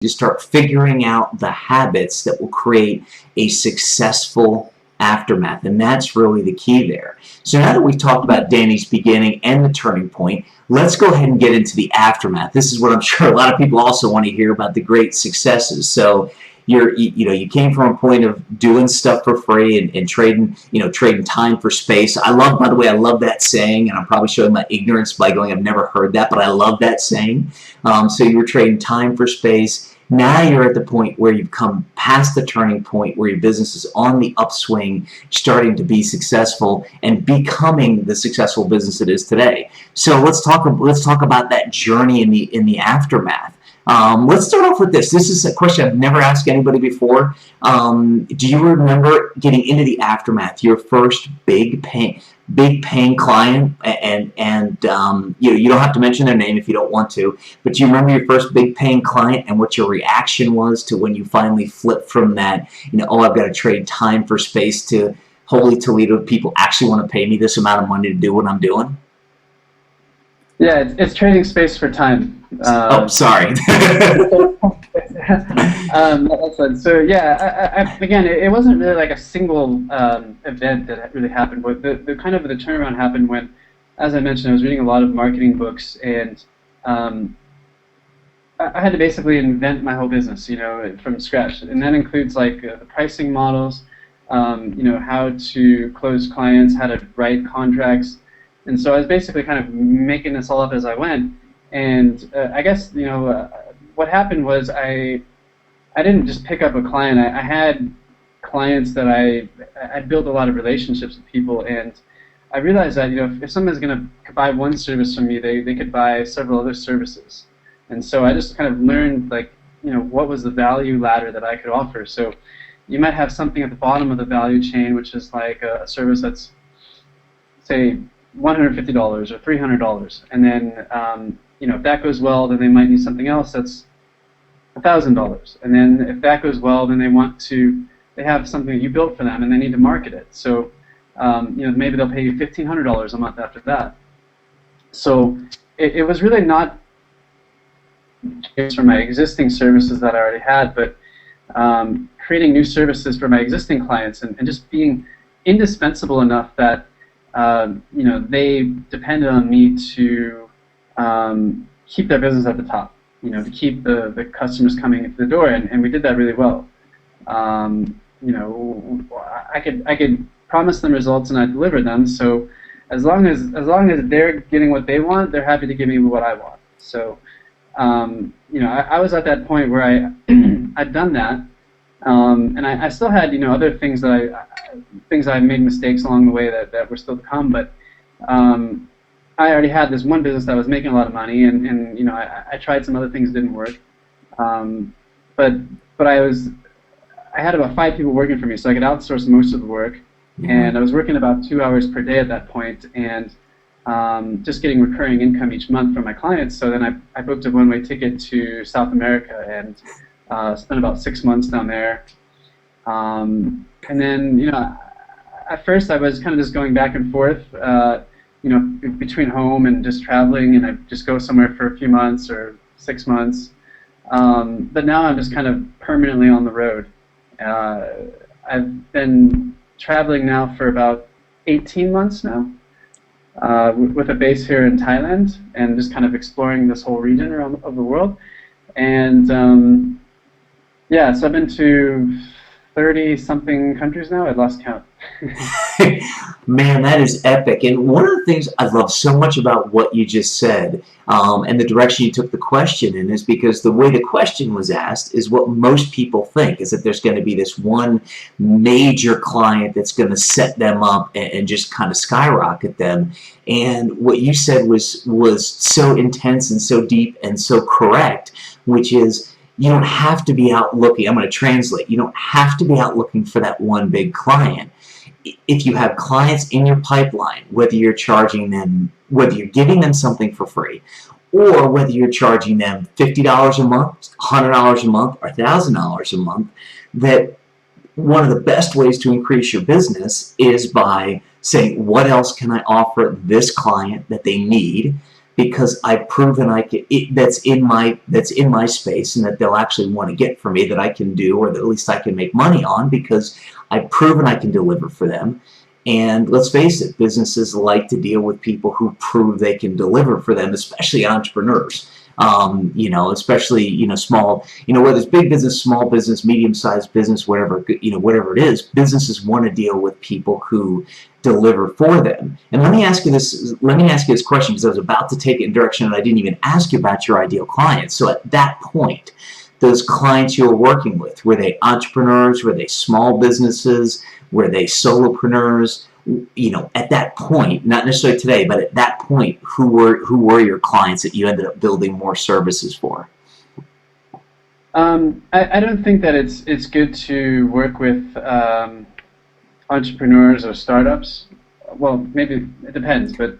to start figuring out the habits that will create a successful aftermath, and that's really the key there. So now that we've talked about Danny's beginning and the turning point, let's go ahead and get into the aftermath. This is what I'm sure a lot of people also want to hear about, the great successes. So you came from a point of doing stuff for free and trading time for space. By the way, I love that saying, and I'm probably showing my ignorance by going, I've never heard that, but I love that saying. So you were trading time for space. Now you're at the point where you've come past the turning point, where your business is on the upswing, starting to be successful and becoming the successful business it is today. So let's talk about that journey in the aftermath. Let's start off with this. This is a question I've never asked anybody before. Do you remember getting into the aftermath, your first big paying client, and you don't have to mention their name if you don't want to, but do you remember your first big paying client and what your reaction was to when you finally flipped from that, oh, I've got to trade time for space, to holy Toledo, people actually want to pay me this amount of money to do what I'm doing? Yeah, it's trading space for time. Oh, sorry. So yeah, again, it wasn't really like a single event that really happened. But the turnaround happened when, as I mentioned, I was reading a lot of marketing books, and I had to basically invent my whole business, from scratch, and that includes like the pricing models, how to close clients, how to write contracts. And so I was basically kind of making this all up as I went. And I guess, what happened was I didn't just pick up a client. I had clients that I built a lot of relationships with people, and I realized that, if someone's going to buy one service from me, they could buy several other services. And so I just kind of learned, like, what was the value ladder that I could offer. So you might have something at the bottom of the value chain, which is like a service that's, say, $150 or $300, and then if that goes well, then they might need something else that's $1,000, and then if that goes well, then they have something that you built for them, and they need to market it. So maybe they'll pay you $1,500 a month after that. So it was really not for my existing services that I already had, but creating new services for my existing clients, and just being indispensable enough that they depended on me to keep their business at the top, to keep the customers coming into the door, and we did that really well. I could promise them results, and I delivered them. So as long as they're getting what they want, they're happy to give me what I want. So I was at that point where I'd done that, and I still had other things that I made mistakes along the way that were still to come, but I already had this one business that was making a lot of money, and I tried some other things that didn't work, but I had about 5 people working for me, so I could outsource most of the work, and I was working about 2 hours per day at that point, and just getting recurring income each month from my clients. So then I booked a one-way ticket to South America and spent about 6 months down there. And then, at first I was kind of just going back and forth, between home and just traveling, and I'd just go somewhere for a few months or 6 months. But now I'm just kind of permanently on the road. I've been traveling now for about 18 months now, with a base here in Thailand, and just kind of exploring this whole region of the world. And so I've been to 30-something countries now. I lost count. Man, that is epic. And one of the things I love so much about what you just said, and the direction you took the question in, is because the way the question was asked is what most people think, is that there's going to be this one major client that's going to set them up and just kind of skyrocket them. And what you said was so intense and so deep and so correct, which is, you don't have to be out looking. I'm going to translate. You don't have to be out looking for that one big client. If you have clients in your pipeline, whether you're charging them, whether you're giving them something for free, or whether you're charging them $50 a month, $100 a month, or $1,000 a month, that one of the best ways to increase your business is by saying, what else can I offer this client that they need? because I've proven that's in my space, and that they'll actually want to get from me, that I can do, or that at least I can make money on, because I've proven I can deliver for them. And let's face it, businesses like to deal with people who prove they can deliver for them, especially entrepreneurs. Especially small, whether it's big business, small business, medium-sized business, whatever it is, businesses want to deal with people who deliver for them. And let me ask you this question, because I was about to take it in a direction and I didn't even ask you about your ideal clients. So at that point, those clients you were working with, were they entrepreneurs? Were they small businesses? Were they solopreneurs? At that point, not necessarily today, but at that point, who were your clients that you ended up building more services for? I don't think that it's good to work with entrepreneurs or startups. Well, maybe it depends, but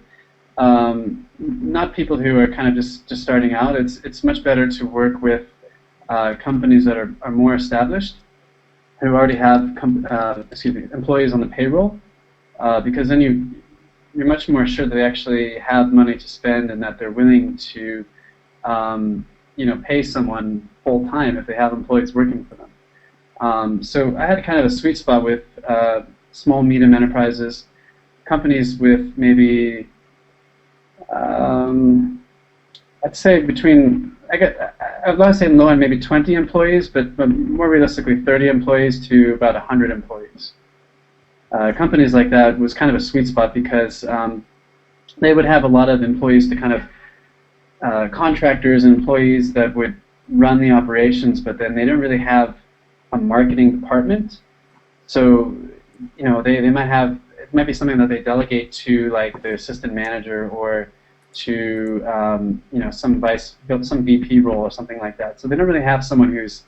not people who are kind of just starting out. It's much better to work with companies that are more established, who already have employees on the payroll, because then you're much more sure that they actually have money to spend, and that they're willing to pay someone full time if they have employees working for them. So I had kind of a sweet spot with small, medium enterprises, companies with maybe I'd say I'd love to say low end, maybe 20 employees, but more realistically 30 employees to about 100 employees. Companies like that was kind of a sweet spot, because they would have a lot of employees to kind of contractors and employees that would run the operations, but then they don't really have a marketing department. So they might have, it might be something that they delegate to like the assistant manager, or to some VP role or something like that. So they don't really have someone who's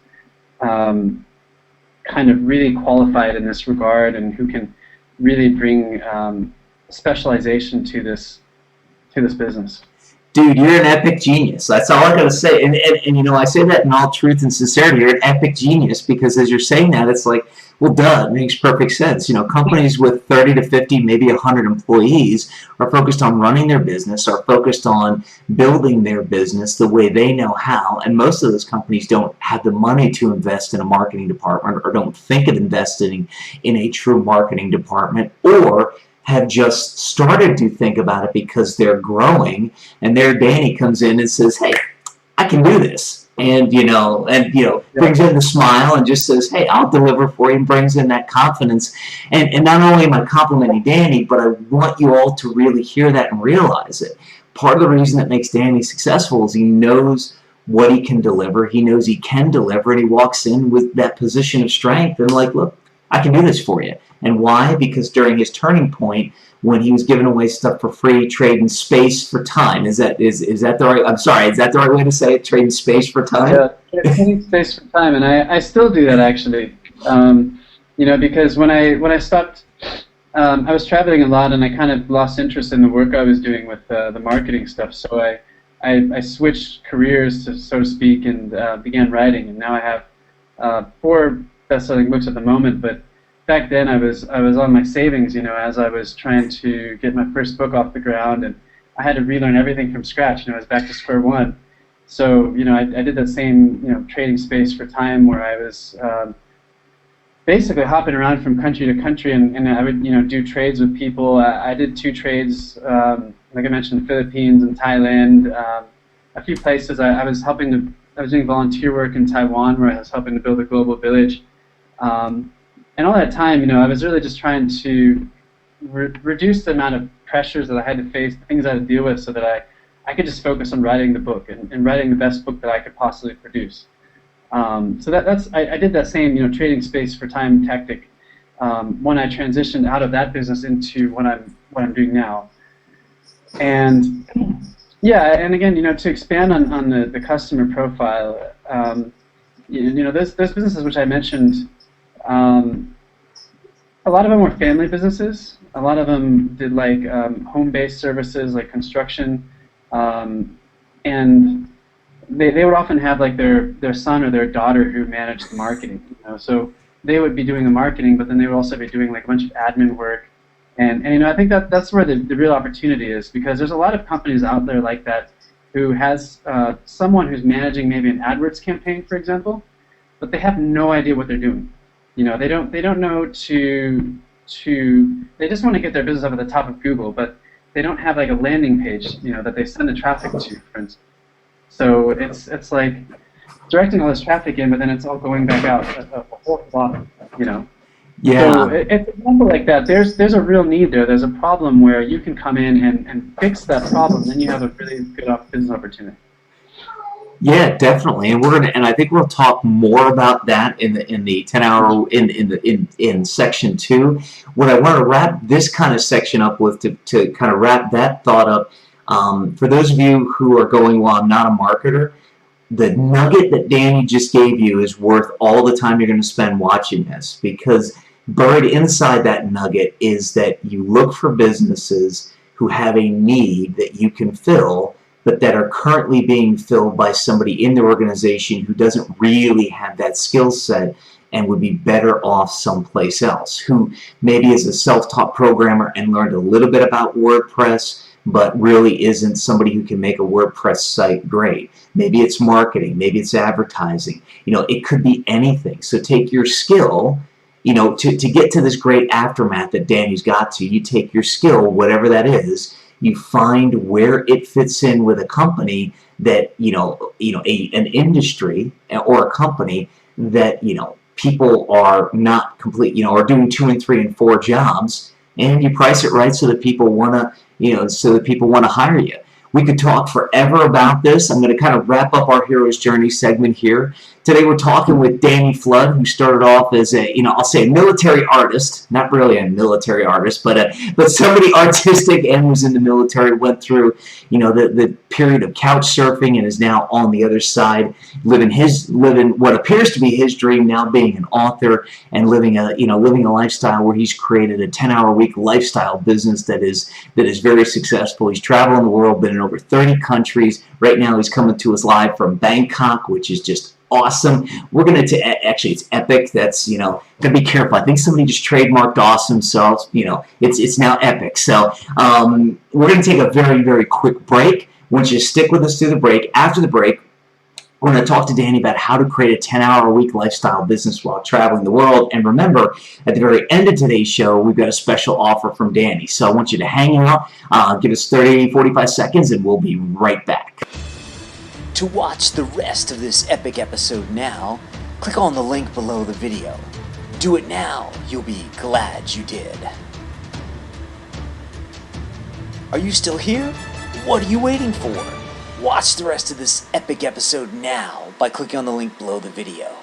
kind of really qualified in this regard, and who can really bring specialization to this business. Dude, you're an epic genius. That's all I gotta say. And I say that in all truth and sincerity. You're an epic genius, because as you're saying that, it's like, well, duh, it makes perfect sense. Companies with 30 to 50, maybe 100 employees are focused on running their business, are focused on building their business the way they know how, and most of those companies don't have the money to invest in a marketing department, or don't think of investing in a true marketing department, or have just started to think about it because they're growing, and there Danny comes in and says, hey, I can do this. And brings in the smile and just says, hey, I'll deliver for you, and brings in that confidence. And not only am I complimenting Danny, but I want you all to really hear that and realize it. Part of the reason that makes Danny successful is he knows what he can deliver. He knows he can deliver, and he walks in with that position of strength and like, look, I can do this for you. And why? Because during his turning point, when he was giving away stuff for free, trading space for time. Is that the right? I'm sorry. Is that the right way to say it? Trading space for time. Yeah, trading space for time, and I still do that actually. Because when I stopped, I was traveling a lot, and I kind of lost interest in the work I was doing with the marketing stuff. So I switched careers, so to speak, and began writing. And now I have 4 best-selling books at the moment, but back then I was on my savings, as I was trying to get my first book off the ground, and I had to relearn everything from scratch. I was back to square one. So I did that same trading space for time, where I was basically hopping around from country to country, and I would do trades with people. I did 2 trades, like I mentioned, the Philippines and Thailand, a few places. I was doing volunteer work in Taiwan, where I was helping to build a global village. And all that time, I was really just trying to reduce the amount of pressures that I had to face, the things I had to deal with, so that I could just focus on writing the book and writing the best book that I could possibly produce. So I did that same trading space for time tactic when I transitioned out of that business into what I'm doing now. And yeah, and again, to expand on the customer profile, those businesses which I mentioned. A lot of them were family businesses. A lot of them did like home-based services, like construction, and they would often have like their son or their daughter who managed the marketing. So they would be doing the marketing, but then they would also be doing like a bunch of admin work And you know, I think that's where the real opportunity is, because there's a lot of companies out there like that who has someone who's managing maybe an AdWords campaign, for example, but they have no idea what they're doing. You know, they don't know they just want to get their business up at the top of Google, but they don't have like a landing page, you know, that they send the traffic to, for instance. So it's like directing all this traffic in, but then it's all going back out a whole lot, you know. Yeah. So it's an example like that. There's a real need there. There's a problem where you can come in and fix that problem. Then you have a really good business opportunity. Yeah, definitely, and I think we'll talk more about that in the 10-hour in section 2. What I want to wrap this kind of section up with to kind of wrap that thought up, for those of you who are going, well, I'm not a marketer, the nugget that Danny just gave you is worth all the time you're going to spend watching this, because buried inside that nugget is that you look for businesses who have a need that you can fill, but that are currently being filled by somebody in the organization who doesn't really have that skill set and would be better off someplace else, who maybe is a self-taught programmer and learned a little bit about WordPress, but really isn't somebody who can make a WordPress site great. Maybe it's marketing, maybe it's advertising. You know, it could be anything. So take your skill, you know, to get to this great aftermath that Danny's got to, you take your skill, whatever that is, you find where it fits in with a company that, an industry or a company that, people are not complete, are doing 2 and 3 and 4 jobs, and you price it right so that people want to, hire you. We could talk forever about this. I'm going to kind of wrap up our Hero's Journey segment here. Today we're talking with Danny Flood, who started off as I'll say a military artist, not really a military artist, but somebody artistic and was in the military, went through, the period of couch surfing and is now on the other side, living what appears to be his dream, now being an author and living a lifestyle where he's created a 10-hour-a-week lifestyle business that is very successful. He's traveling the world, been in over 30 countries. Right now he's coming to us live from Bangkok, which is just awesome. We're going to, actually, it's epic. That's, got to be careful. I think somebody just trademarked awesome, so, it's now epic. So, we're going to take a very, very quick break. I want you to stick with us through the break. After the break, we're going to talk to Danny about how to create a 10-hour-a-week lifestyle business while traveling the world. And remember, at the very end of today's show, we've got a special offer from Danny. So I want you to hang out, give us 30, 45 seconds, and we'll be right back. To watch the rest of this epic episode now, click on the link below the video. Do it now, you'll be glad you did. Are you still here? What are you waiting for? Watch the rest of this epic episode now by clicking on the link below the video.